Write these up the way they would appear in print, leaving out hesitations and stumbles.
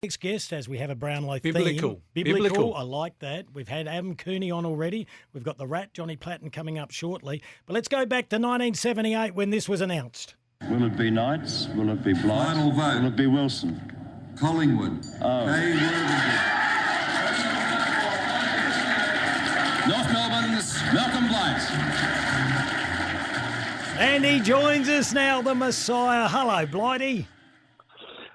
next guest, as we have a Brownlow Biblical. theme. Biblical. I like that. We've had Adam Cooney on already. We've got the Rat, Johnny Platten, coming up shortly. But let's go back to 1978 when this was announced. Will it be Knights? Will it be Blythe? Final vote. Will it be Wilson? Collingwood. Oh. Kay Worthington. North Melbourne's Malcolm Blight. And he joins us now, the Messiah. Hello, Blighty.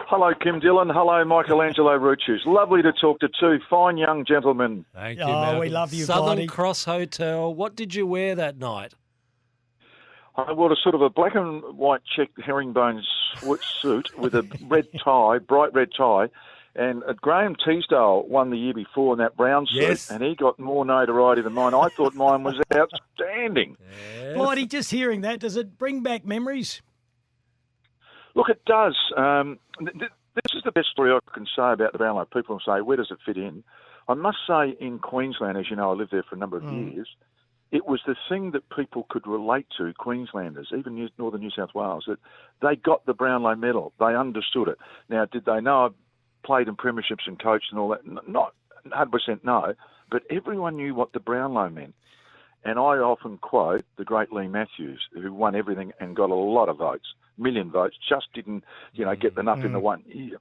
Hello, Kim Dillon. Hello, Michelangelo Ruccius. Lovely to talk to two fine young gentlemen. Thank you, Oh, Malcolm. we love you, Southern Blighty. Cross Hotel. What did you wear that night? I wore a sort of a black and white check herringbone suit with a red tie, bright red tie. And Graham Teasdale won the year before in that brown suit, Yes. and he got more notoriety than mine. I thought mine was outstanding. Yes. Blighty, just hearing that, does it bring back memories? Look, it does. This is the best story I can say about the Brownlow. People say, where does it fit in? I must say, in Queensland, as you know, I lived there for a number of years, it was the thing that people could relate to, Queenslanders, even northern New South Wales, that they got the Brownlow medal. They understood it. Now, did they know I played in premierships and coached and all that? Not 100% no, but everyone knew what the Brownlow meant. And I often quote the great Lee Matthews, who won everything and got a lot of votes, million votes, just didn't, get enough in the 1 year.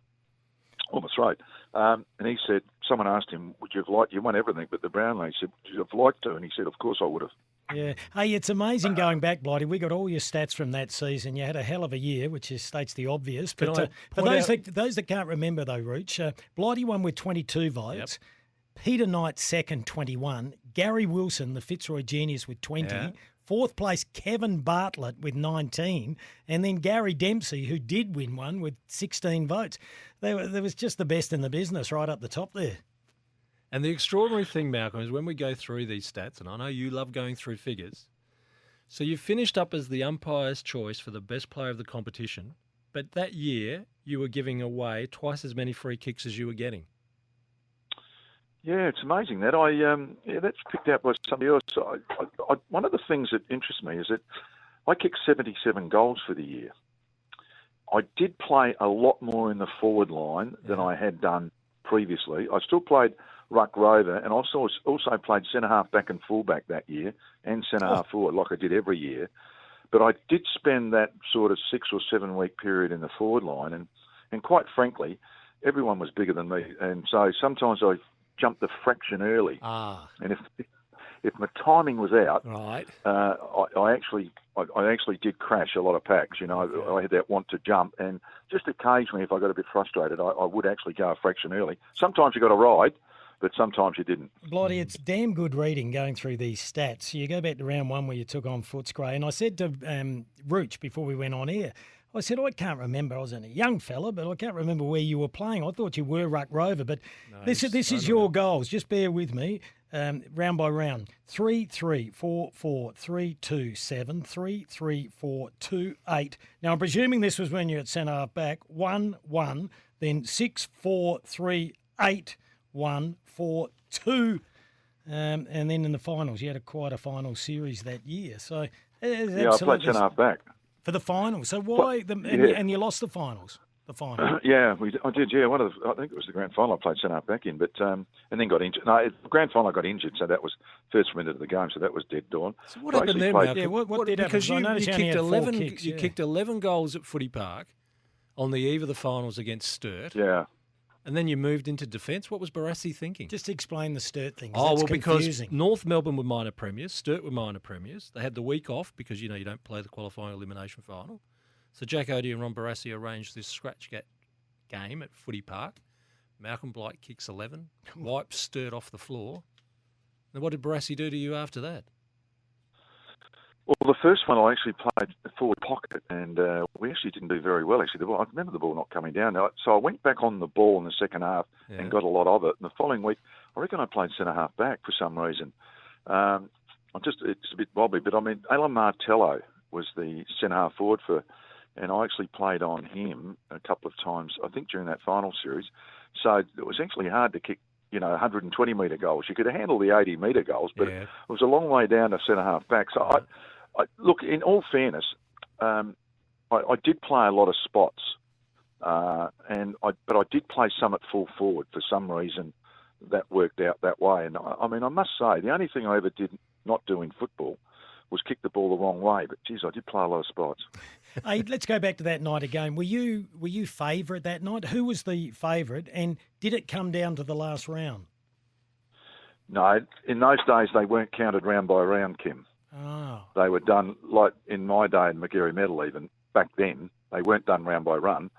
Almost right. And he said, someone asked him, you won everything but the Brownlow. He said, would you have liked to? And he said, of course I would have. Yeah. Hey, it's amazing going back, Blighty. We got all your stats from that season. You had a hell of a year, which states the obvious. But for those that can't remember, though, Rooch, Blighty won with 22 votes. Yep. Peter Knight second, 21. Gary Wilson, the Fitzroy genius, with 20. Yeah. Fourth place, Kevin Bartlett with 19. And then Gary Dempsey, who did win one, with 16 votes. There was just the best in the business right up the top there. And the extraordinary thing, Malcolm, is when we go through these stats, and I know you love going through figures, so you finished up as the umpire's choice for the best player of the competition, but that year you were giving away twice as many free kicks as you were getting. Yeah, it's amazing that. That's picked out by somebody else. One of the things that interests me is that I kicked 77 goals for the year. I did play a lot more in the forward line than I had done previously. I still played ruck rover, and I also played centre-half back and full-back that year, and centre-half forward like I did every year. But I did spend that sort of 6 or 7 week period in the forward line, and quite frankly, everyone was bigger than me. And so sometimes I jumped the fraction early. And if my timing was out, right, I actually did crash a lot of packs. I had that want to jump, and just occasionally, if I got a bit frustrated, I would actually go a fraction early. Sometimes you got a ride, but sometimes you didn't. Blighty, it's damn good reading going through these stats. You go back to round one where you took on Footscray, and I said to Rooch before we went on air, I said, I can't remember. I was a young fella, but I can't remember where you were playing. I thought you were ruck rover, but this is your goals. Just bear with me. Round by round. 3, 3, 4, 4, 3, 2, 7, 3, 3, 4, 2, 8. Now, I'm presuming this was when you're at centre half back. 1, 1, then 6, 4, 3, 8, 1, 4, 2. And then in the finals, you had quite a final series that year. So I played centre half back. For the finals. So why? And you lost the finals. The final. I did. Yeah, I think it was the grand final I played centre half back in, but and then got injured. No, the grand final I got injured, so that was first minute of the game, so that was dead dawn. So what happened there, Malcolm? Yeah, what did happen? Because you kicked 11. Kicks, you kicked 11 goals at Footy Park on the eve of the finals against Sturt. Yeah. And then you moved into defence. What was Barassi thinking? Just explain the Sturt thing. Because North Melbourne were minor premiers, Sturt were minor premiers. They had the week off because, you don't play the qualifying elimination final. So Jack Odie and Ron Barassi arranged this scratch game at Footy Park. Malcolm Blight kicks 11, wipes Sturt off the floor. And what did Barassi do to you after that? Well, the first one I actually played forward pocket, and we actually didn't do very well. Actually, I remember the ball not coming down. So I went back on the ball in the second half and got a lot of it. And the following week, I reckon I played centre half back for some reason. It's a bit wobbly, but Alan Martello was the centre half forward and I actually played on him a couple of times, I think, during that final series. So it was actually hard to kick 120-metre goals. You could handle the 80-metre goals, but it was a long way down to centre-half back. So, I look, in all fairness, I did play a lot of spots. But I did play some at full forward for some reason. That worked out that way. And I must say, the only thing I ever did not do in football was kick the ball the wrong way. But geez, I did play a lot of spots. Hey, let's go back to that night again. Were you favourite that night? Who was the favourite, and did it come down to the last round? No, in those days they weren't counted round by round, Kim. Oh. They were done like in my day in McGarry Medal. Even back then, they weren't done round by round.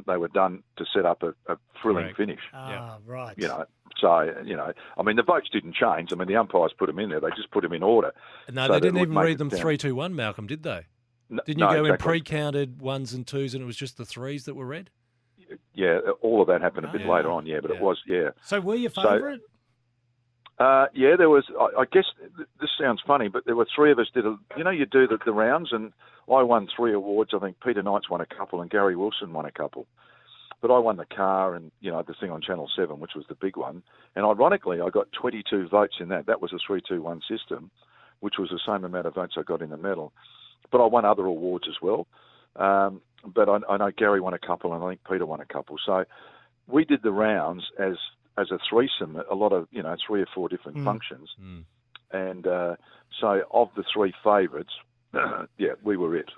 They were done to set up a thrilling finish. Right. So, the votes didn't change. The umpires put them in there. They just put them in order. No, so they didn't even read them 3-2-1, Malcolm, did they? Didn't you go in pre-counted ones and twos and it was just the threes that were read? Yeah, all of that happened a bit later on, but it was, So were you favourite? There was, I guess, this sounds funny, but there were three of us did, you do the rounds, and I won 3 awards. I think Peter Knight's won a couple and Gary Wilson won a couple. But I won the car and, the thing on Channel 7, which was the big one. And ironically, I got 22 votes in that. That was a 3-2-1 system, which was the same amount of votes I got in the medal. But I won other awards as well. But I know Gary won a couple and I think Peter won a couple. So we did the rounds as a threesome, a lot of, 3 or 4 different functions. And so of the 3 favourites, we were it.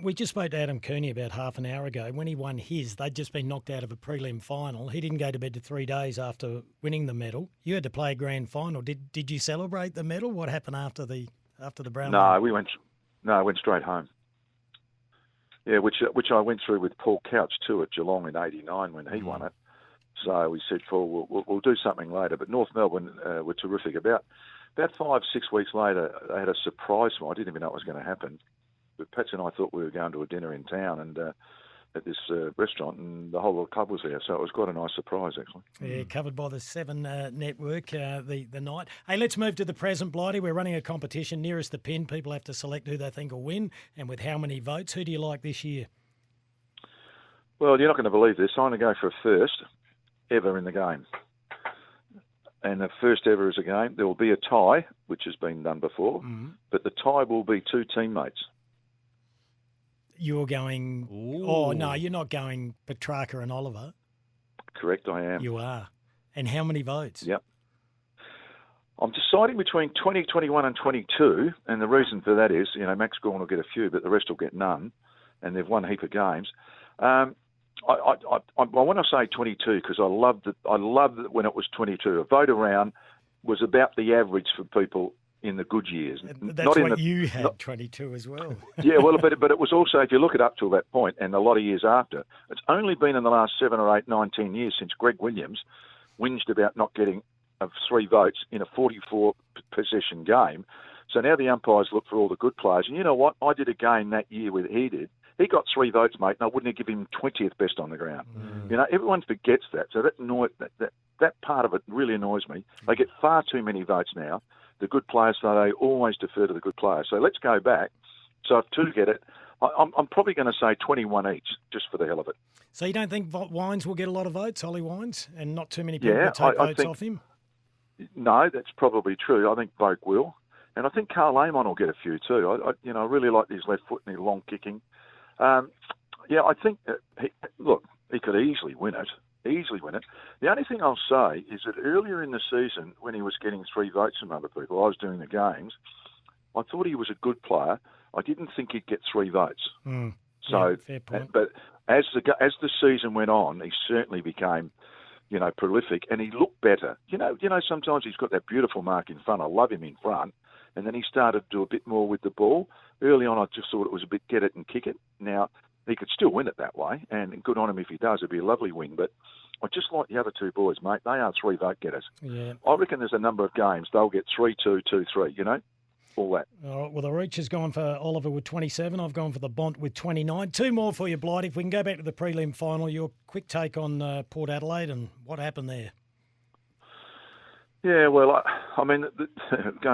We just spoke to Adam Cooney about half an hour ago. When he won his, they'd just been knocked out of a prelim final. He didn't go to bed for 3 days after winning the medal. You had to play a grand final. Did you celebrate the medal? What happened after the Brown? No, I went straight home. Yeah, which I went through with Paul Couch too at Geelong in '89 when he won it. So we said, Paul, we'll do something later. But North Melbourne were terrific. About 5-6 weeks later, they had a surprise for me. I didn't even know it was going to happen. But Pats and I thought we were going to a dinner in town and at this restaurant, and the whole club was there. So it was quite a nice surprise, actually. Yeah, covered by the 7 network the night. Hey, let's move to the present, Blighty. We're running a competition nearest the pin. People have to select who they think will win and with how many votes. Who do you like this year? Well, you're not going to believe this. I'm going to go for a first ever in the game. And the first ever is a game. There will be a tie, which has been done before, but the tie will be 2 teammates. You're going... Ooh. Oh, no, you're not going Petrarca and Oliver. Correct, I am. You are. And how many votes? Yep. I'm deciding between 20, 21 and 22, and the reason for that is, Max Gorn will get a few, but the rest will get none, and they've won a heap of games. I want to say 22 because I loved it when it was 22. A vote around was about the average for people in the good years. That's not what you had, 22 as well. Yeah, well, but it was also, if you look it up till that point and a lot of years after, it's only been in the last 7 or 8, 9, 10 years since Greg Williams whinged about not getting 3 votes in a 44-possession game. So now the umpires look for all the good players. And you know what? I did a game that year with he did. He got 3 votes, mate, and I wouldn't have given him 20th best on the ground. Everyone forgets that. So that part of it really annoys me. They get far too many votes now. The good players, so they always defer to the good players. So let's go back. So if 2 get it, I'm probably going to say 21 each, just for the hell of it. So you don't think Wines will get a lot of votes, Ollie Wines, and not too many people will take votes off him? No, that's probably true. I think Boak will. And I think Carl Amon will get a few too. I really like his left foot and his long kicking. I think, he could easily win it. The only thing I'll say is that earlier in the season, when he was getting 3 votes from other people, I was doing the games, I thought he was a good player. I didn't think he'd get 3 votes. So, fair point. But as the season went on, he certainly became, prolific, and he looked better. Sometimes he's got that beautiful mark in front. I love him in front. And then he started to do a bit more with the ball. Early on, I just thought it was a bit get it and kick it. Now, he could still win it that way, and good on him if he does. It'd be a lovely win. But I just like the other 2 boys, mate. They are 3 vote getters. Yeah. I reckon there's a number of games they'll get 3-2, 2-3, all that. All right, well, the Reach has gone for Oliver with 27. I've gone for the Bont with 29. 2 more for you, Blight. If we can go back to the prelim final, your quick take on Port Adelaide and what happened there. Yeah, well, going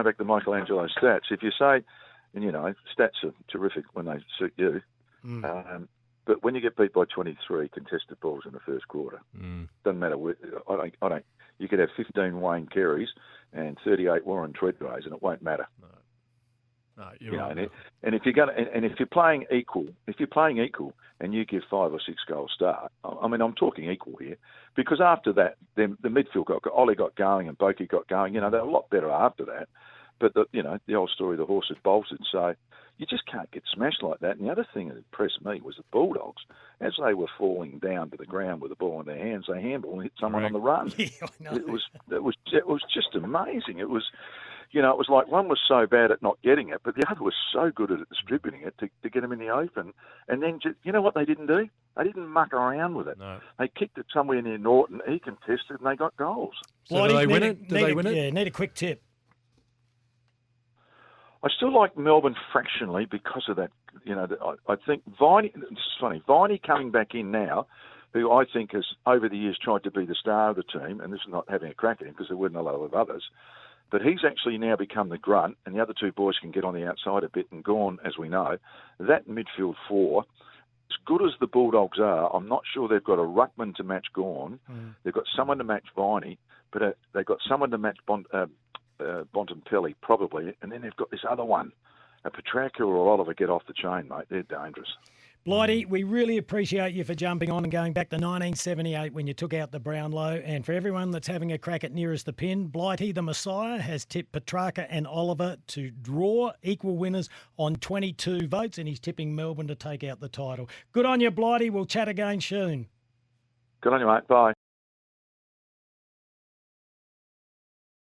back to Michelangelo's stats, if you say, and stats are terrific when they suit you, but when you get beat by 23 contested balls in the first quarter, doesn't matter. I don't. You could have 15 Wayne Carys and 38 Warren Treadways, and it won't matter. No, you're You know, right. and if you're going and if you're playing equal, and you give 5 or 6 goals start, I mean, I'm talking equal here, because after that, the midfield Ollie got going and Boki got going. You know, they're a lot better after that. But the old story, the horse had bolted. So you just can't get smashed like that. And the other thing that impressed me was the Bulldogs, as they were falling down to the ground with the ball in their hands, they handball and hit someone on the run. Yeah, I know. It was just amazing. It was. You know, it was like one was so bad at not getting it, but the other was so good at distributing it to get them in the open. And then, you know what they didn't do? They didn't muck around with it. No. They kicked it somewhere near Norton. He contested, and they got goals. So do they win it? Do they win it? Yeah, need a quick tip. I still like Melbourne fractionally because of that. You know, I think Viney. It's funny. Viney coming back in now, who I think has over the years tried to be the star of the team, and this is not having a crack at him because there weren't a lot of others. But he's actually now become the grunt, and the other two boys can get on the outside a bit. And Gawn, as we know, that midfield 4, as good as the Bulldogs are, I'm not sure they've got a ruckman to match Gawn. They've got someone to match Viney, but they've got someone to match Bontempelli probably, and then they've got this other one. A Petrarca or Oliver get off the chain, mate. They're dangerous. Blighty, we really appreciate you for jumping on and going back to 1978 when you took out the Brownlow. And for everyone that's having a crack at nearest the pin, Blighty the Messiah has tipped Petrarca and Oliver to draw equal winners on 22 votes, and he's tipping Melbourne to take out the title. Good on you, Blighty. We'll chat again soon. Good on you, mate. Bye.